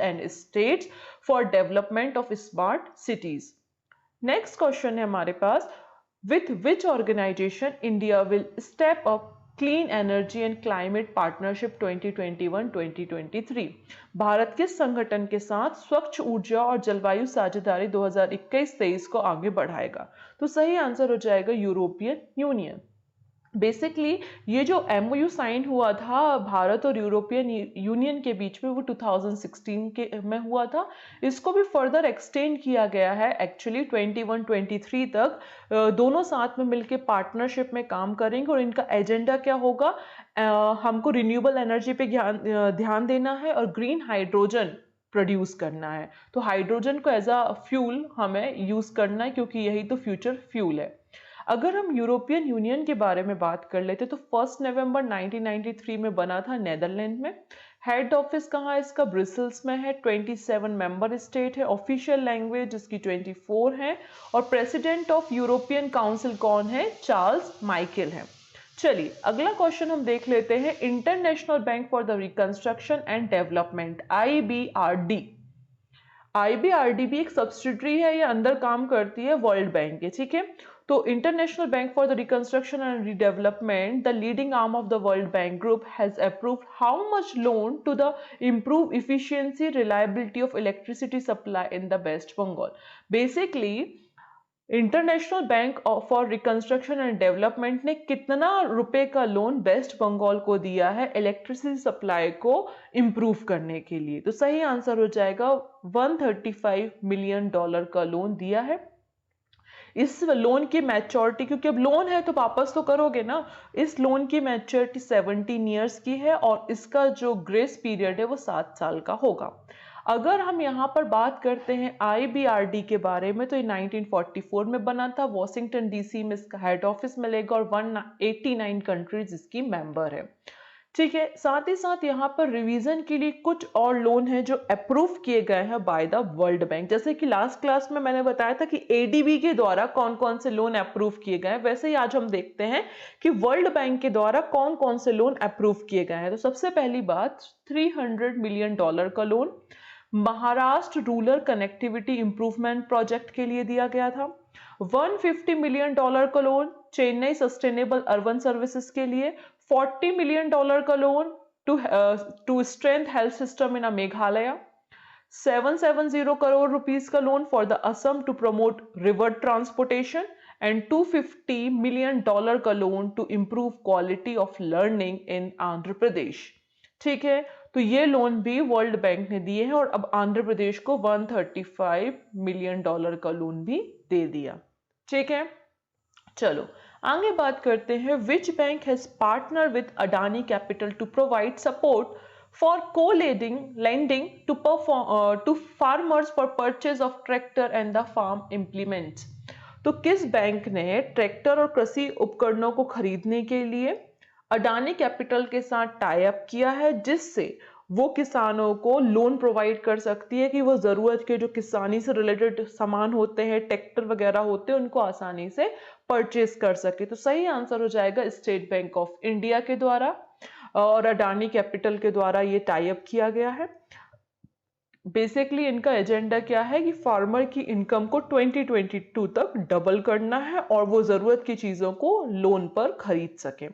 And states for development of smart cities. Next question है हमारे पास, with which organisation India will step up clean energy and climate partnership 2021-2023। Bharat किस संगठन के साथ स्वच्छ ऊर्जा और जलवायु साझेदारी 2021-23 को आगे बढ़ाएगा? तो सही आंसर हो जाएगा यूरोपियन यूनियन। बेसिकली ये जो एमओयू साइन हुआ था भारत और यूरोपियन यूनियन के बीच में, वो 2016 के में हुआ था। इसको भी फर्दर एक्सटेंड किया गया है एक्चुअली 21-23 तक। दोनों साथ में मिलकर पार्टनरशिप में काम करेंगे और इनका एजेंडा क्या होगा, हमको रिन्यूएबल एनर्जी पे ध्यान देना है और ग्रीन हाइड्रोजन प्रोड्यूस करना है। तो हाइड्रोजन को एज अ फ्यूल हमें यूज करना है क्योंकि यही तो फ्यूचर फ्यूल है। अगर हम यूरोपियन यूनियन के बारे में बात कर लेते तो 1 नवंबर 1993 में बना था नेदरलैंड में। हेड ऑफिस कहाँ है इसका? ब्रिसल्स में है। 27 मेंबर स्टेट है। ऑफिशियल लैंग्वेज इसकी 24 है। और प्रेसिडेंट ऑफ यूरोपियन काउंसिल कौन है? चार्ल्स माइकल है। चलिए अगला क्वेश्चन हम देख लेते हैं। International bank for the reconstruction and development, IBRD। IBRD भी एक सब्सिडरी है, ये अंदर काम करती है वर्ल्ड बैंक के, ठीक है। तो international bank for the reconstruction and redevelopment, the leading arm of the world bank group, has approved how much loan to the improve efficiency reliability of electricity supply in the West Bengal. Basically international bank for reconstruction and development ने कितना रुपए का loan waste Bengal को दिया है electricity supply को improve करने के लिए? तो सही आंसर हो जाएगा $135 मिलियन का लोन दिया है। इस लोन की मैच्योरिटी, क्योंकि अब लोन है तो वापस तो करोगे ना, इस लोन की मैच्योरिटी 17 ईयर्स की है और इसका जो ग्रेस पीरियड है वो 7 साल का होगा। अगर हम यहाँ पर बात करते हैं IBRD के बारे में, तो ये 1944 में बना था। वॉशिंगटन DC में इसका हेड ऑफिस मिलेगा और 189 कंट्रीज इसकी मेंबर है, ठीक है। साथ ही साथ यहाँ पर रिवीजन के लिए कुछ और लोन है जो अप्रूव किए गए हैं बाय द वर्ल्ड बैंक। जैसे कि लास्ट क्लास में मैंने बताया था कि ADB के द्वारा कौन कौन से लोन अप्रूव किए गए हैं, वैसे ही आज हम देखते हैं कि वर्ल्ड बैंक के द्वारा कौन कौन से लोन अप्रूव किए गए हैं। तो सबसे पहली बात, $300 मिलियन का loan Maharashtra rural connectivity improvement project के लिए दिया गया था। $150 मिलियन का loan Chennai sustainable urban services के लिए। $40 मिलियन का loan to strength health system in Meghalaya. 770 crore rupees का loan for the Assam to promote river transportation and $250 million का loan to improve quality of learning in Andhra Pradesh, ठीक है। तो ये लोन भी वर्ल्ड बैंक ने दिए हैं और अब आंध्र प्रदेश को $135 मिलियन का लोन भी दे दिया, ठीक है। चलो आगे बात करते हैं। Which bank has partner with Adani capital to provide support for lending to farmers for purchase of tractor and the farm implements. तो किस बैंक ने ट्रैक्टर और कृषि उपकरणों को खरीदने के लिए अडानी कैपिटल के साथ टाई अप किया है, जिससे वो किसानों को लोन प्रोवाइड कर सकती है कि वो जरूरत के जो किसानी से रिलेटेड सामान होते हैं, ट्रैक्टर वगैरह होते हैं, उनको आसानी से परचेज कर सके। तो सही आंसर हो जाएगा स्टेट बैंक ऑफ इंडिया के द्वारा और अडानी कैपिटल के द्वारा ये टाई अप किया गया है। बेसिकली इनका एजेंडा क्या है कि फार्मर की इनकम को 2022 तक डबल करना है और वो जरूरत की चीजों को लोन पर खरीद सके।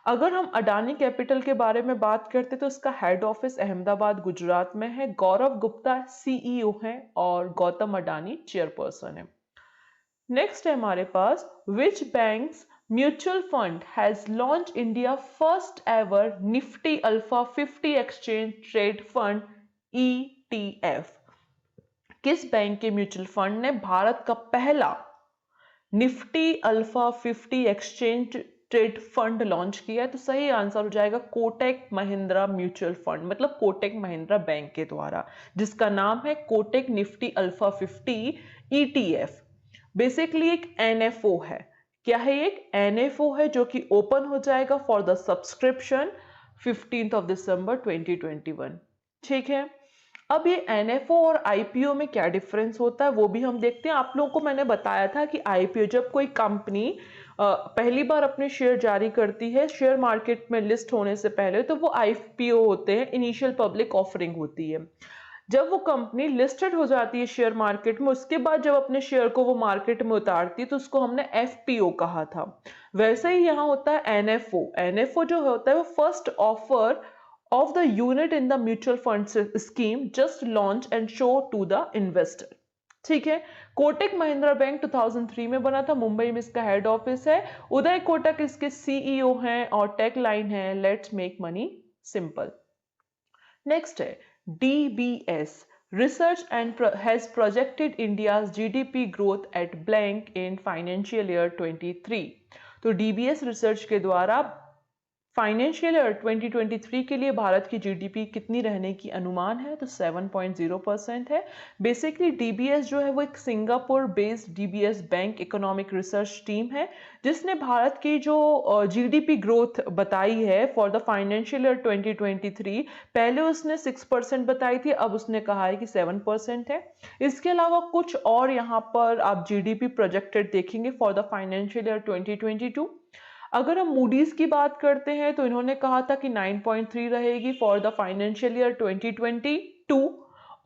अगर हम अडानी कैपिटल के बारे में बात करते तो इसका हेड ऑफिस अहमदाबाद गुजरात में है। गौरव गुप्ता CEO है और गौतम अडानी चेयरपर्सन है। नेक्स्ट है हमारे पास, which banks mutual fund has launch India first ever Nifty alpha 50 exchange trade fund ETF। किस बैंक के म्यूचुअल फंड ने भारत का पहला Nifty alpha 50 exchange trade fund launch किया है? तो सही आंसर हो जाएगा कोटक महिंद्रा म्यूचुअल फंड, मतलब कोटक महिंद्रा बैंक के द्वारा, जिसका नाम है Kotak Nifty alpha 50 ETF। Basically एक NFO है। क्या है? एक NFO है जो कि ओपन हो जाएगा फॉर द सब्सक्रिप्शन 15 दिसंबर 2021, ठीक है। अब ये NFO और IPO में क्या डिफरेंस होता है वो भी हम देखते हैं। आप लोगों को मैंने बताया था कि IPO जब कोई कंपनी पहली बार अपने शेयर जारी करती है शेयर मार्केट में लिस्ट होने से पहले, तो वो IPO होते हैं, इनिशियल पब्लिक ऑफरिंग होती है। जब वो कंपनी लिस्टेड हो जाती है शेयर मार्केट में, उसके बाद जब अपने शेयर को वो मार्केट में उतारती है तो उसको हमने एफपीओ कहा था। वैसे ही यहाँ होता है एनएफओ। एनएफओ जो होता है वो first offer of the unit in the mutual fund scheme just launch and show to the investor। ठीक है। कोटक महिंद्रा बैंक 2003 में बना था, मुंबई में इसका हेड ऑफिस है। उदय कोटक इसके सीईओ हैं और टेक लाइन है let's make money simple. Next है DBS research and has projected India's GDP growth at blank in financial year 23। तो डीबीएस रिसर्च के द्वारा फाइनेंशियल ईयर 2023 के लिए भारत की जीडीपी कितनी रहने की अनुमान है, तो 7.0% है। बेसिकली डीबीएस जो है वो एक Singapore based DBS bank economic research team है जिसने भारत की जो जीडीपी ग्रोथ बताई है फॉर द फाइनेंशियल ईयर 2023, पहले उसने 6% बताई थी, अब उसने कहा है कि 7% है। इसके अलावा कुछ और यहाँ पर आप जीडीपी प्रोजेक्टेड देखेंगे फॉर द फाइनेंशियल ईयर 2022। अगर हम मूडीज की बात करते हैं तो इन्होंने कहा था कि 9.3 रहेगी फॉर द फाइनेंशियल ईयर 2022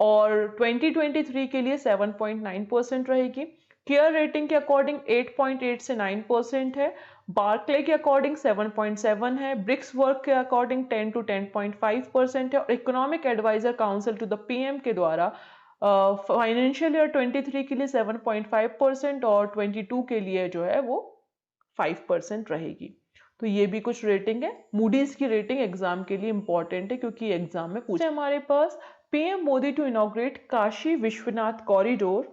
और 2023 के लिए 7.9% रहेगी। केयर रेटिंग के अकॉर्डिंग 8.8 से 9% है। बार्कले के अकॉर्डिंग 7.7 है। ब्रिक्स वर्क के अकॉर्डिंग 10 to 10.5% है। और economic advisor council to the PM के द्वारा फाइनेंशियल ईयर 23 के लिए 7.5% और 22 के लिए जो है वो 5% रहेगी। तो ये भी कुछ रेटिंग है। मूडीज की रेटिंग एग्जाम के लिए इंपॉर्टेंट है क्योंकि एग्जाम में पूछे। हमारे पास PM Modi to inaugurate Kashi Vishwanath corridor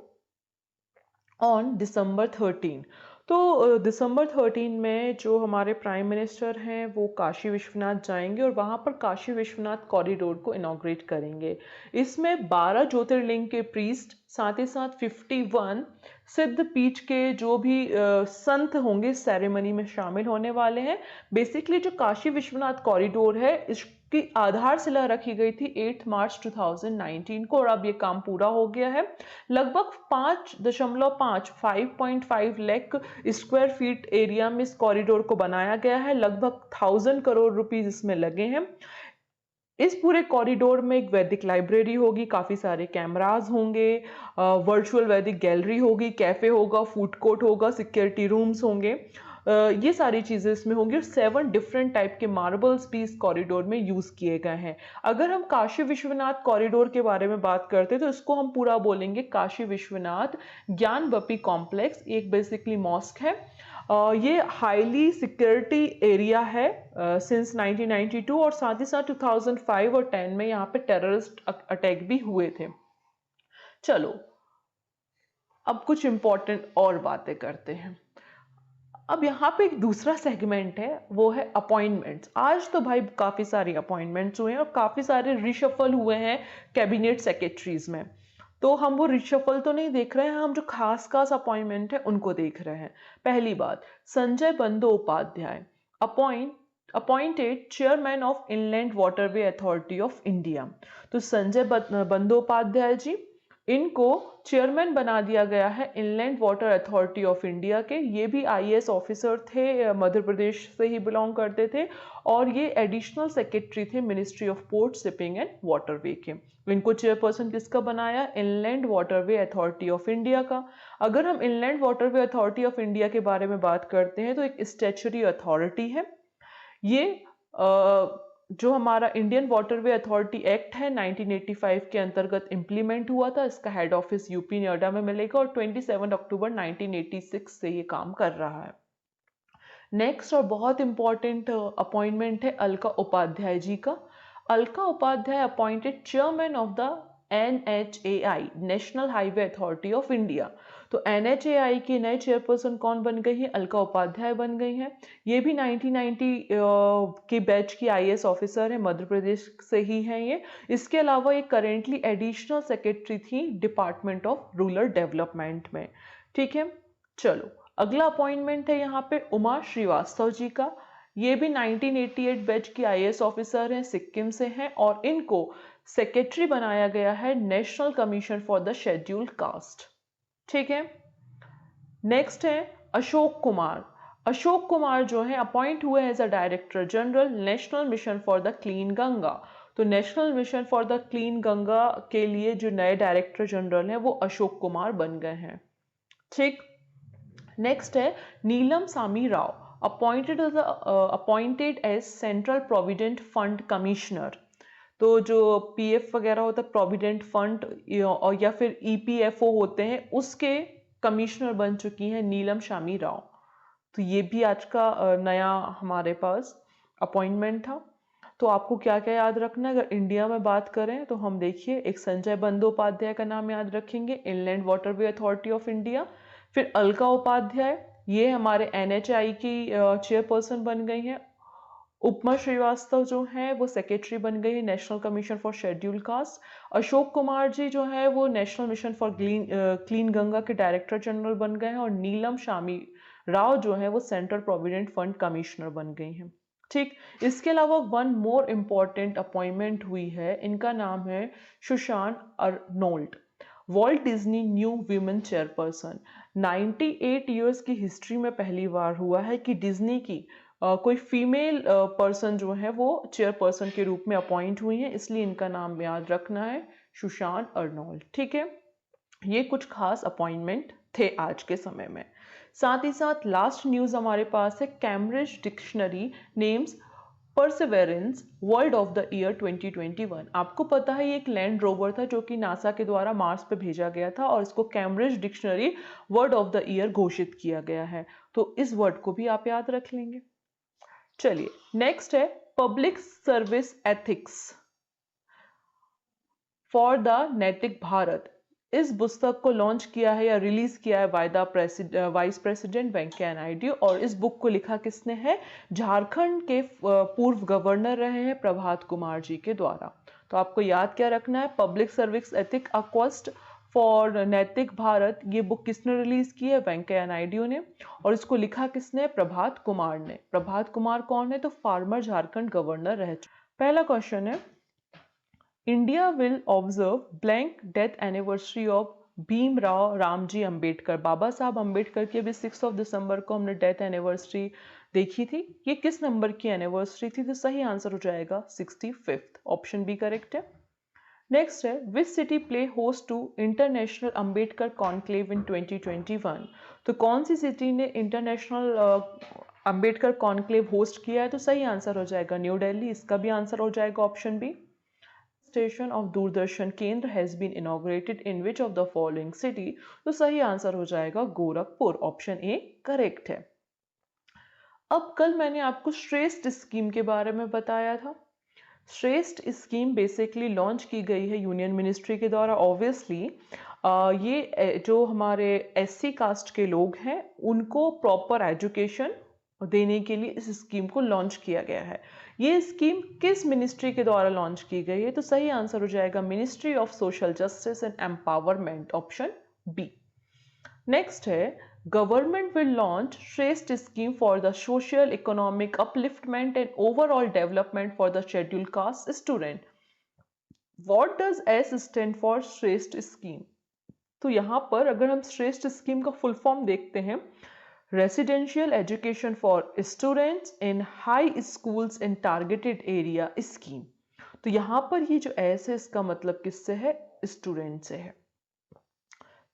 on December 13। तो दिसंबर 13 में जो हमारे प्राइम मिनिस्टर हैं वो काशी विश्वनाथ जाएंगे और वहाँ पर काशी विश्वनाथ कॉरिडोर को इनॉग्रेट करेंगे। इसमें 12 ज्योतिर्लिंग के प्रीस्ट, साथ ही साथ 51 सिद्ध पीठ के जो भी संत होंगे सेरेमनी में शामिल होने वाले हैं। बेसिकली जो काशी विश्वनाथ कॉरिडोर है इसकी आधारशिला रखी गई थी 8 मार्च 2019 को और अब ये काम पूरा हो गया है। लगभग 5.5 लाख स्क्वायर फीट एरिया में इस कॉरिडोर को बनाया गया है। लगभग 1000 करोड़ रुपीस इसमें लगे हैं। इस पूरे कॉरिडोर में एक वैदिक लाइब्रेरी होगी, काफ़ी सारे कैमराज होंगे, वर्चुअल वैदिक गैलरी होगी, कैफ़े होगा, फूड कोर्ट होगा, सिक्योरिटी रूम्स होंगे। ये सारी चीज़ें इसमें होंगी और 7 डिफरेंट टाइप के मार्बल्स भी इस कॉरिडोर में यूज़ किए गए हैं। अगर हम काशी विश्वनाथ कॉरिडोर के बारे में बात करते हैं तो इसको हम पूरा बोलेंगे काशी विश्वनाथ ज्ञानवपी कॉम्प्लेक्स। एक बेसिकली मॉस्क है। ये हाईली सिक्योरिटी एरिया है सिंस 1992 और साथ ही साथ 2005 और 10 में यहाँ पे टेररिस्ट अटैक भी हुए थे। चलो अब कुछ इंपॉर्टेंट और बातें करते हैं। अब यहाँ पे एक दूसरा सेगमेंट है वो है अपॉइंटमेंट्स। आज तो भाई काफ़ी सारी अपॉइंटमेंट्स हुए हैं और काफ़ी सारे रिशफल हुए हैं कैबिनेट सेक्रेटरीज में। तो हम वो रिशफल तो नहीं देख रहे हैं, हम जो खास खास अपॉइंटमेंट है उनको देख रहे हैं। पहली बात, Sanjay Bandopadhyay appointed chairman of inland waterway authority of India. तो संजय बंदोपाध्याय जी, इनको चेयरमैन बना दिया गया है inland water authority of India के। ये भी आईएएस ऑफिसर थे, मध्य प्रदेश से ही बिलोंग करते थे और ये एडिशनल सेक्रेटरी थे ministry of port, shipping and waterway के। इनको चेयरपर्सन किसका बनाया? Inland waterway authority of India का। अगर हम inland waterway authority of India के बारे में बात करते हैं तो एक स्टैच्यूटरी अथॉरिटी है। ये जो हमारा इंडियन वाटरवे अथॉरिटी एक्ट है 1985 के अंतर्गत इंप्लीमेंट हुआ था। इसका हेड ऑफिस यूपी नोएडा में मिलेगा और 27 अक्टूबर 1986 से ये काम कर रहा है। नेक्स्ट और बहुत इंपॉर्टेंट अपॉइंटमेंट है अलका उपाध्याय जी का। Alka Upadhyay appointed chairman of the NHAI national highway authority of India. तो NHAI की नए चेयरपर्सन कौन बन गई है? अलका उपाध्याय बन गई हैं। ये भी 1990 के बैच की IAS ऑफिसर है, मध्य प्रदेश से ही हैं ये। इसके अलावा ये करेंटली एडिशनल सेक्रेटरी थी डिपार्टमेंट ऑफ रूरल डेवलपमेंट में। ठीक है, चलो अगला अपॉइंटमेंट है यहाँ पे उमा श्रीवास्तव जी का। ये भी 1988 बैच की IAS ऑफिसर हैं, सिक्किम से हैं और इनको सेक्रेटरी बनाया गया है national commission for the scheduled caste. ठीक है, नेक्स्ट है अशोक कुमार। अशोक कुमार जो है अपॉइंट हुए as a director general national mission for the clean Ganga. तो national mission for the clean Ganga के लिए जो नए डायरेक्टर जनरल हैं वो अशोक कुमार बन गए हैं। ठीक, नेक्स्ट है Neelam Sami Rao appointed as central provident fund commissioner. तो जो पीएफ वगैरह होता है प्रोविडेंट फंड और या फिर ईपीएफओ होते हैं उसके कमिश्नर बन चुकी हैं नीलम शामी राव। तो ये भी आज का नया हमारे पास अपॉइंटमेंट था। तो आपको क्या क्या याद रखना है अगर इंडिया में बात करें तो हम देखिए एक संजय बंदोपाध्याय का नाम याद रखेंगे, inland waterway authority of India. फिर अलका उपाध्याय, ये हमारे एनएचआई की चेयरपर्सन बन गई हैं। उपमा श्रीवास्तव जो है वो सेक्रेटरी बन गई है national commission for schedule caste. Ashok Kumar ji जो है वो national mission for clean Ganga के डायरेक्टर जनरल बन गए हैं। और नीलम शामी राव जो है वो सेंट्रल प्रोविडेंट फंड कमिश्नर बन गई हैं। ठीक, इसके अलावा वन मोर इम्पॉर्टेंट अपॉइंटमेंट हुई है, इनका नाम है Susan Arnold, Walt Disney new women chairperson. 98 years की हिस्ट्री में पहली बार हुआ है कि डिज्नी की कोई फीमेल पर्सन जो है वो चेयरपर्सन के रूप में अपॉइंट हुई है, इसलिए इनका नाम याद रखना है सुशान अर्नोल्ट। ठीक है, ये कुछ खास अपॉइंटमेंट थे आज के समय में। साथ ही साथ लास्ट न्यूज़ हमारे पास है Cambridge dictionary names perseverance world of the year 2021। आपको पता है ये एक लैंड रोवर था जो कि नासा के द्वारा मार्स पे भेजा गया था और इसको Cambridge dictionary word of the year घोषित किया गया है। तो इस वर्ड को भी आप याद रख लेंगे। चलिए नेक्स्ट है public service ethics for the नैतिक भारत। इस पुस्तक को लॉन्च किया है या रिलीज किया है वाइस प्रेसिडेंट वेंकैया नायडू। और इस बुक को लिखा किसने है? झारखंड के पूर्व गवर्नर रहे हैं प्रभात कुमार जी के द्वारा। तो आपको याद क्या रखना है? Public service ethic a quest for नैतिक भारत, ये बुक किसने रिलीज की है? वेंकैया नायडू ने। और इसको लिखा किसने? प्रभात कुमार ने। प्रभात कुमार कौन है? तो फार्मर झारखंड गवर्नर रह चुके। पहला क्वेश्चन है India will observe blank death anniversary of Bhimrao Ramji Ambedkar. Babasaheb Ambedkar की अभी 6 दिसंबर को हमने डेथ एनिवर्सरी देखी थी। ये किस नंबर की एनिवर्सरी थी? तो सही आंसर हो जाएगा 65th, ऑप्शन बी करेक्ट है। नेक्स्ट है which city play host to international Ambedkar conclave in 2021। तो कौन सी सिटी ने इंटरनेशनल अंबेडकर कॉन्क्लेव होस्ट किया है? तो सही आंसर हो जाएगा न्यू दिल्ली। इसका भी आंसर हो जाएगा option B. Station of Doordarshan Kendra has been inaugurated in which of the following city. तो सही आंसर हो जाएगा गोरखपुर, ऑप्शन ए करेक्ट है। अब कल मैंने आपको श्रेष्ठ स्कीम के बारे में बताया था। श्रेष्ठ स्कीम बेसिकली लॉन्च की गई है यूनियन मिनिस्ट्री के द्वारा। ऑब्वियसली ये जो हमारे एससी कास्ट के लोग हैं उनको प्रॉपर एजुकेशन देने के लिए इस स्कीम को लॉन्च किया गया है। ये स्कीम किस मिनिस्ट्री के द्वारा लॉन्च की गई है? तो सही आंसर हो जाएगा ministry of social justice and empowerment, option B. Next है government will launch Shreshta scheme for the social economic upliftment and overall development for the schedule caste student. What does S stand for Shreshta scheme? तो यहाँ पर अगर हम श्रेष्ठ scheme का full form देखते हैं, residential education for students in high schools in targeted area scheme. तो यहाँ पर ये जो एस है इसका मतलब किससे है? स्टूडेंट से है।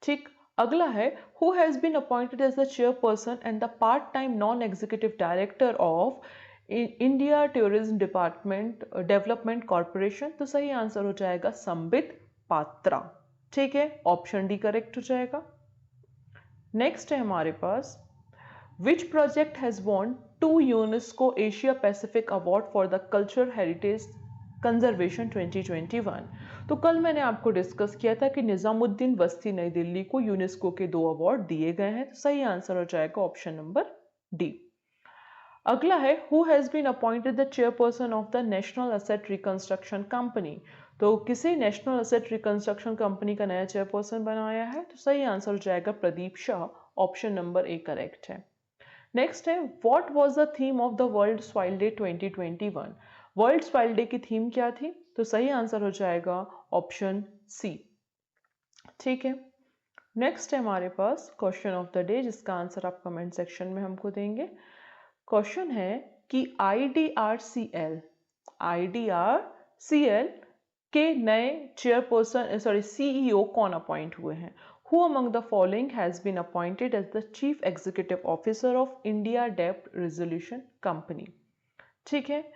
ठीक, अगला है who has been appointed as the chairperson and the part time non executive director of India tourism department development corporation. तो सही आंसर हो जाएगा संबित पात्रा। ठीक है, ऑप्शन डी करेक्ट हो जाएगा। नेक्स्ट है हमारे पास which project has won 2 UNESCO Asia Pacific award for the cultural heritage conservation 2021। तो कल मैंने आपको डिस्कस किया था कि निजामुद्दीन बस्ती नई दिल्ली को यूनेस्को के 2 अवार्ड दिए गए हैं। तो सही आंसर हो जाएगा ऑप्शन नंबर डी। अगला है who has been appointed the chairperson of the national asset reconstruction company. तो किसी नेशनल एसेट रिकंस्ट्रक्शन कंपनी का नया चेयरपर्सन बनाया है? तो सही आंसर हो जाएगा Pradeep Shah, option number A correct है। नेक्स्ट है what was the theme of the world soil day 2021। World soil day की थीम क्या थी? तो सही आंसर हो जाएगा ऑप्शन सी। ठीक है, नेक्स्ट है हमारे पास क्वेश्चन ऑफ द डे जिसका आंसर आप कमेंट सेक्शन में हमको देंगे। क्वेश्चन है कि IDRCL CL के नए चेयरपर्सन CEO कौन अपॉइंट हुए हैं? Who among the following has been appointed as the Chief Executive Officer of India Debt Resolution Company? ठीक है,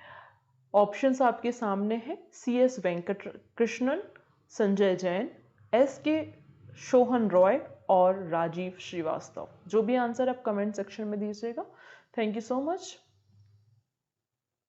ऑप्शंस आपके सामने हैं। CS वेंकट कृष्णन, संजय जैन, SK शोहन रॉय और राजीव श्रीवास्तव। जो भी आंसर आप कमेंट सेक्शन में दीजिएगा। Thank you so much.